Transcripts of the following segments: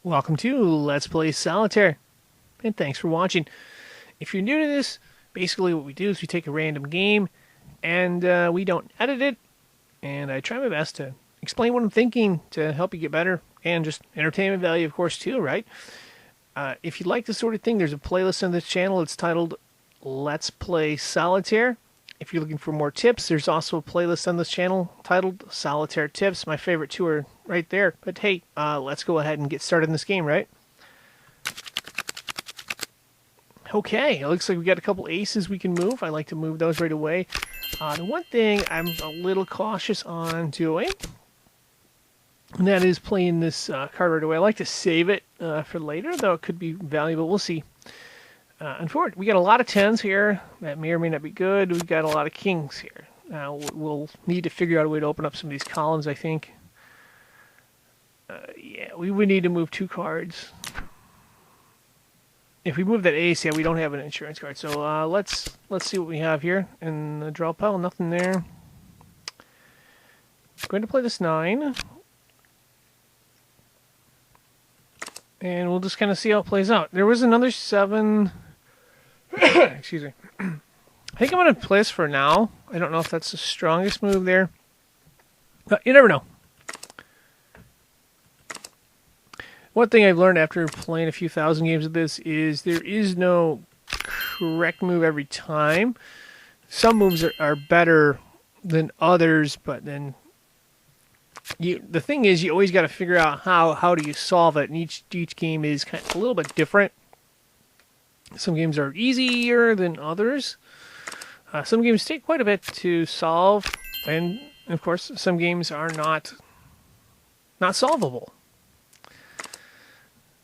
Welcome to Let's Play Solitaire, and thanks for watching. If you're new to this, basically what we do is we take a random game, and we don't edit it, and I try my best to explain what I'm thinking to help you get better, and just entertainment value, of course, too, right? If you like this sort of thing, there's a playlist on this channel. It's titled Let's Play Solitaire. If you're looking for more tips, there's also a playlist on this channel titled Solitaire Tips. My favorite two are right there. But hey, let's go ahead and get started in this game, right? Okay, it looks like we got a couple aces we can move. I like to move those right away. The one thing I'm a little cautious on doing, and that is playing this card right away. I like to save it for later, though it could be valuable. We'll see. Unfortunately, we got a lot of tens here. That may or may not be good. We've got a lot of kings here. Now, we'll need to figure out a way to open up some of these columns, I think. Yeah, we would need to move two cards. If we move that ace, yeah, we don't have an insurance card. So let's see what we have here in the draw pile. Nothing there. I'm going to play this 9. And we'll just kind of see how it plays out. There was another 7... Excuse me. I think I'm going to play this for now. I don't know if that's the strongest move there. But you never know. One thing I've learned after playing a few thousand games of this is there is no correct move every time. Some moves are better than others, but then the thing is you always got to figure out how do you solve it, and each game is kind of a little bit different. Some games are easier than others. Some games take quite a bit to solve, and of course, some games are not solvable.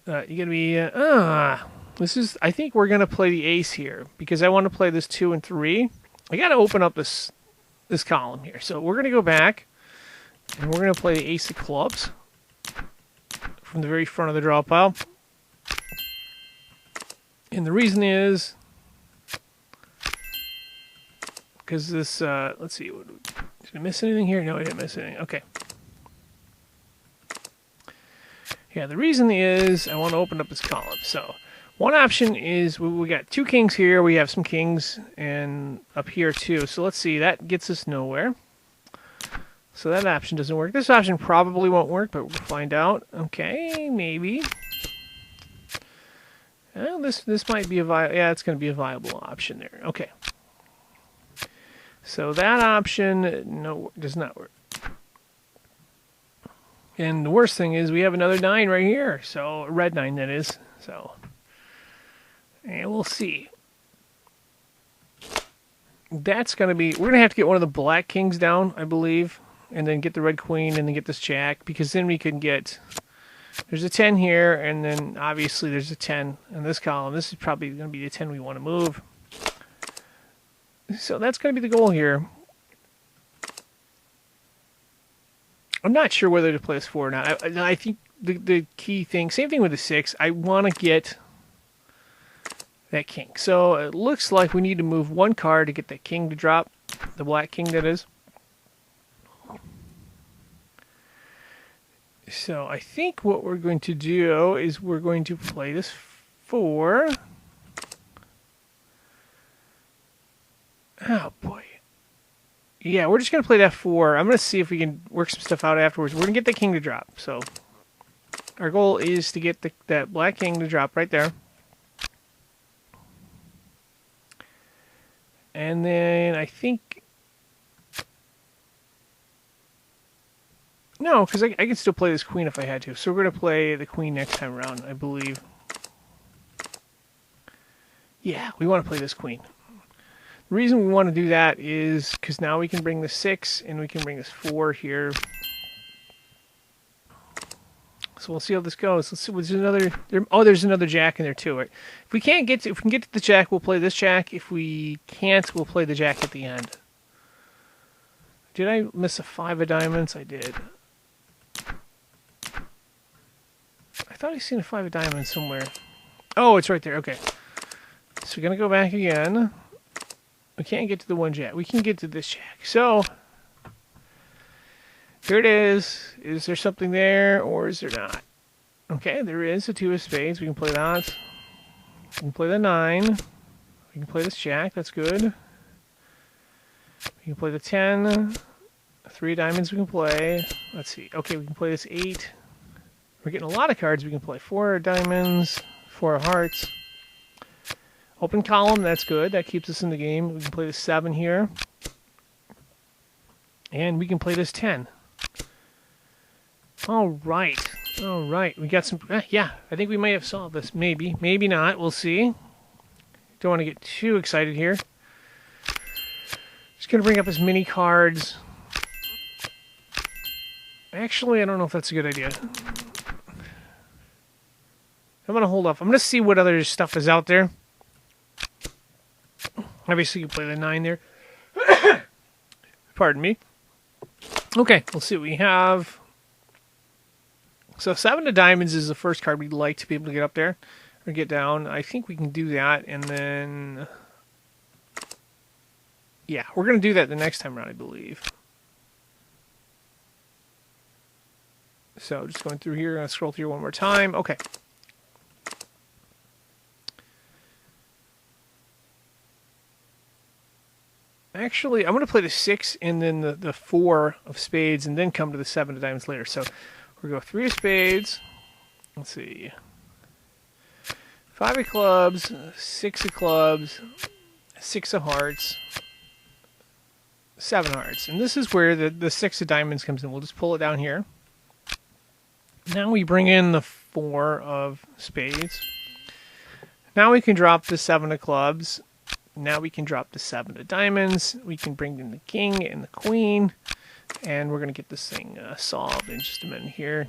You gotta be. This is. I think we're gonna play the ace here because I want to play this 2 and 3. I gotta open up this column here, so we're gonna go back, and we're gonna play the ace of clubs from the very front of the draw pile. And the reason is because this, let's see, did I miss anything here? No, I didn't miss anything. Okay. Yeah, the reason is I want to open up this column. So one option is we got 2 kings here. We have some kings and up here too. So let's see, that gets us nowhere. So that option doesn't work. This option probably won't work, but we'll find out. Okay, maybe. Well, this might be a viable. Yeah, it's going to be a viable option there. Okay. So that option no does not work. And the worst thing is we have another 9 right here. So a red 9 that is. So and we'll see. That's going to be. We're going to have to get one of the black kings down, I believe, and then get the red queen and then get this jack, because then we can get. There's a 10 here, and then obviously there's a 10 in this column. This is probably going to be the 10 we want to move. So that's going to be the goal here. I'm not sure whether to play this 4 or not. I think the key thing, same thing with the 6, I want to get that king. So it looks like we need to move 1 card to get that king to drop, the black king that is. So I think what we're going to do is we're going to play this 4. Oh boy. Yeah, we're just going to play that 4. I'm going to see if we can work some stuff out afterwards. We're going to get the king to drop. So our goal is to get that black king to drop right there. And then I think... No, because I can still play this queen if I had to. So we're going to play the queen next time around, I believe. Yeah, we want to play this queen. The reason we want to do that is because now we can bring the 6 and we can bring this 4 here. So we'll see how this goes. Let's see. There's another. There's another jack in there too. Right? If we can get to the jack, we'll play this jack. If we can't, we'll play the jack at the end. Did I miss a 5 of diamonds? I did. I thought I seen a 5 of diamonds somewhere. Oh, it's right there. Okay. So we're going to go back again. We can't get to the 1 jack. We can get to this jack. So here it is. Is there something there or is there not? Okay, there is a 2 of spades. We can play that. We can play the 9. We can play this jack. That's good. We can play the 10. 3 diamonds we can play. Let's see. Okay, we can play this 8. We're getting a lot of cards we can play. 4 diamonds, 4 hearts. Open column, that's good. That keeps us in the game. We can play the 7 here. And we can play this 10. All right. All right. We got some... yeah, I think we may have solved this. Maybe. Maybe not. We'll see. Don't want to get too excited here. Just going to bring up as many cards. Actually, I don't know if that's a good idea. I'm going to hold off. I'm going to see what other stuff is out there. Obviously, you play the 9 there. Pardon me. Okay, let's see what we have. So 7 of diamonds is the first card we'd like to be able to get up there. Or get down. I think we can do that, and then... yeah, we're going to do that the next time around, I believe. So just going through here, I'll scroll through one more time. Okay. Actually, I'm going to play the 6 and then the 4 of spades and then come to the 7 of diamonds later. So we're going to go 3 of spades. Let's see. 5 of clubs, 6 of clubs, 6 of hearts, 7 hearts. And this is where the 6 of diamonds comes in. We'll just pull it down here. Now we bring in the 4 of spades. Now we can drop the 7 of clubs. Now we can drop the 7 of diamonds. We can bring in the king and the queen. And we're going to get this thing solved in just a minute here.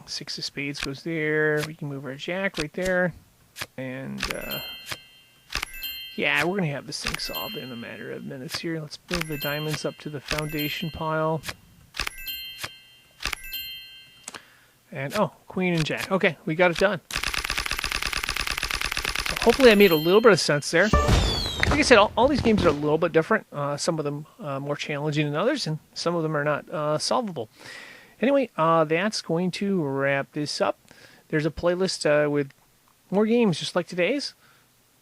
6 of spades goes there. We can move our jack right there. And, yeah, we're going to have this thing solved in a matter of minutes here. Let's move the diamonds up to the foundation pile. And, oh, queen and jack. Okay, we got it done. Hopefully I made a little bit of sense there. Like I said, all these games are a little bit different. Some of them more challenging than others, and some of them are not solvable. Anyway, that's going to wrap this up. There's a playlist with more games just like today's.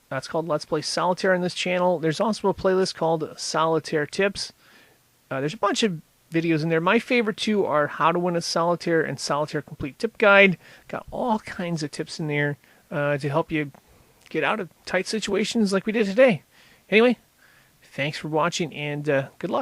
That's called Let's Play Solitaire on this channel. There's also a playlist called Solitaire Tips. There's a bunch of videos in there. My favorite two are How to Win a Solitaire and Solitaire Complete Tip Guide. Got all kinds of tips in there to help you get out of tight situations like we did today. Anyway, thanks for watching, and good luck.